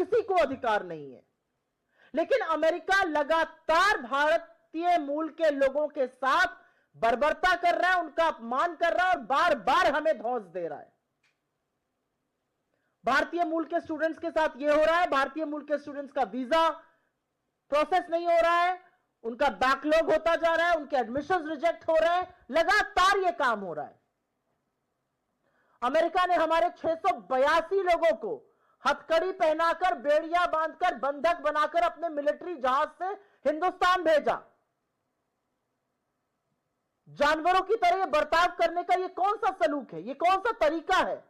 किसी को अधिकार नहीं है। लेकिन अमेरिका लगातार भारतीय मूल के लोगों के साथ बर्बरता कर रहा है, उनका अपमान कर रहा है और बार बार हमें धौंस दे रहा है। भारतीय मूल के स्टूडेंट्स के साथ यह हो रहा है, भारतीय मूल के स्टूडेंट्स का वीजा प्रोसेस नहीं हो रहा है, उनका बैकलॉग होता जा रहा है, उनके एडमिशंस रिजेक्ट हो रहे हैं, लगातार यह काम हो रहा है। अमेरिका ने हमारे 682 लोगों को हथकड़ी पहनाकर, बेड़ियां बांधकर, बंधक बनाकर अपने मिलिट्री जहाज से हिंदुस्तान भेजा। जानवरों की तरह यह बर्ताव करने का यह कौन सा सलूक है, यह कौन सा तरीका है,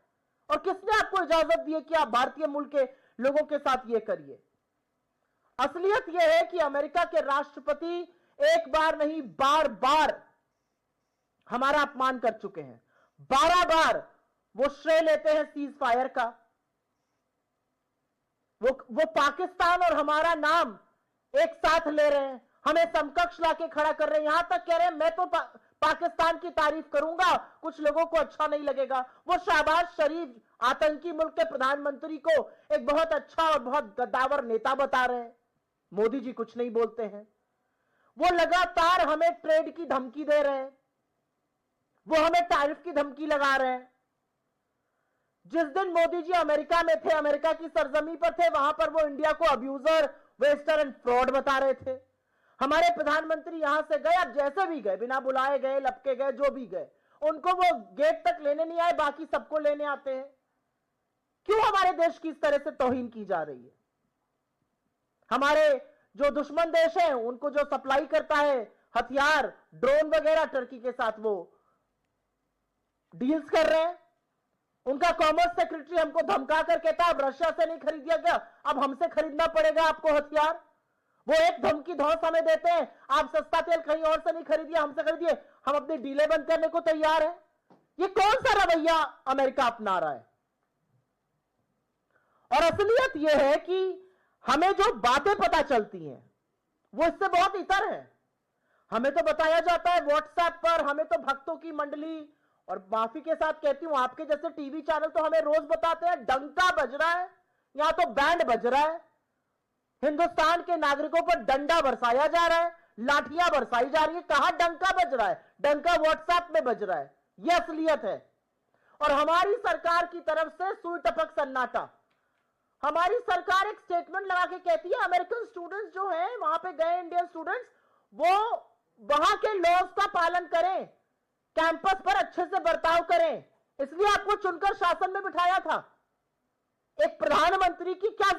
और किसने आपको इजाजत दी है कि आप भारतीय मूल के लोगों के साथ यह करिए? असलियत यह है कि अमेरिका के राष्ट्रपति एक बार नहीं, बार बार हमारा अपमान कर चुके हैं। 12 बार वो श्रेय लेते हैं सीज फायर का। वो पाकिस्तान और हमारा नाम एक साथ ले रहे हैं, हमें समकक्ष लाके खड़ा कर रहे हैं, यहां तक कह रहे हैं मैं तो पाकिस्तान की तारीफ करूंगा, कुछ लोगों को अच्छा नहीं लगेगा। वो शहबाज शरीफ आतंकी मुल्क के प्रधानमंत्री को एक बहुत अच्छा और बहुत गद्दावर नेता बता रहे हैं। मोदी जी कुछ नहीं बोलते हैं। वो लगातार हमें ट्रेड की धमकी दे रहे हैं, वो हमें टैरिफ की धमकी लगा रहे हैं। जिस दिन मोदी जी अमेरिका में थे, अमेरिका की सरजमी पर थे, वहां पर वो इंडिया को अब्यूजर, वेस्टर एंड फ्रॉड बता रहे थे। हमारे प्रधानमंत्री यहां से गए, अब जैसे भी गए, बिना बुलाए गए, लपके गए, जो भी गए, उनको वो गेट तक लेने नहीं आए, बाकी सबको लेने आते हैं। क्यों हमारे देश की इस तरह से तौहीन की जा रही है? हमारे जो दुश्मन देश है, उनको जो सप्लाई करता है हथियार, ड्रोन वगैरह, टर्की के साथ वो डील्स कर रहे हैं। उनका कॉमर्स सेक्रेटरी हमको धमका कर कहता है अब रशिया से नहीं खरीदिया गया, अब हमसे खरीदना पड़ेगा आपको हथियार। वो एक धमकी धौंस हमें देते हैं, आप सस्ता तेल कहीं और से नहीं खरीदिए, हमसे खरीदिए, हम अपनी डीलें बंद करने को तैयार हैं। ये कौन सा रवैया अमेरिका अपना रहा है? और असलियत यह है कि हमें जो बातें पता चलती हैं वो इससे बहुत इतर है। हमें तो बताया जाता है व्हाट्सएप पर, हमें तो भक्तों की मंडली, और माफी के साथ कहती हूं आपके जैसे टीवी चैनल तो हमें रोज बताते हैं डंका बज रहा है, यहां तो बैंड बज रहा है, हिंदुस्तान के नागरिकों पर डंडा बरसाया जा रहा है, लाठियां बरसाई जा रही है। कहां डंका बज रहा है? डंका व्हाट्सएप में बज रहा है। यह असलियत है। और हमारी सरकार की तरफ से सुई टपक सन्नाटा। हमारी सरकार एक स्टेटमेंट लगा के कहती है अमेरिकन स्टूडेंट्स जो हैं वहां पे गए इंडियन स्टूडेंट्स, वो वहां के लॉज का पालन करें, कैंपस पर अच्छे से बर्ताव करें, इसलिए आपको चुनकर शासन में बिठाया था। एक प्रधानमंत्री की क्या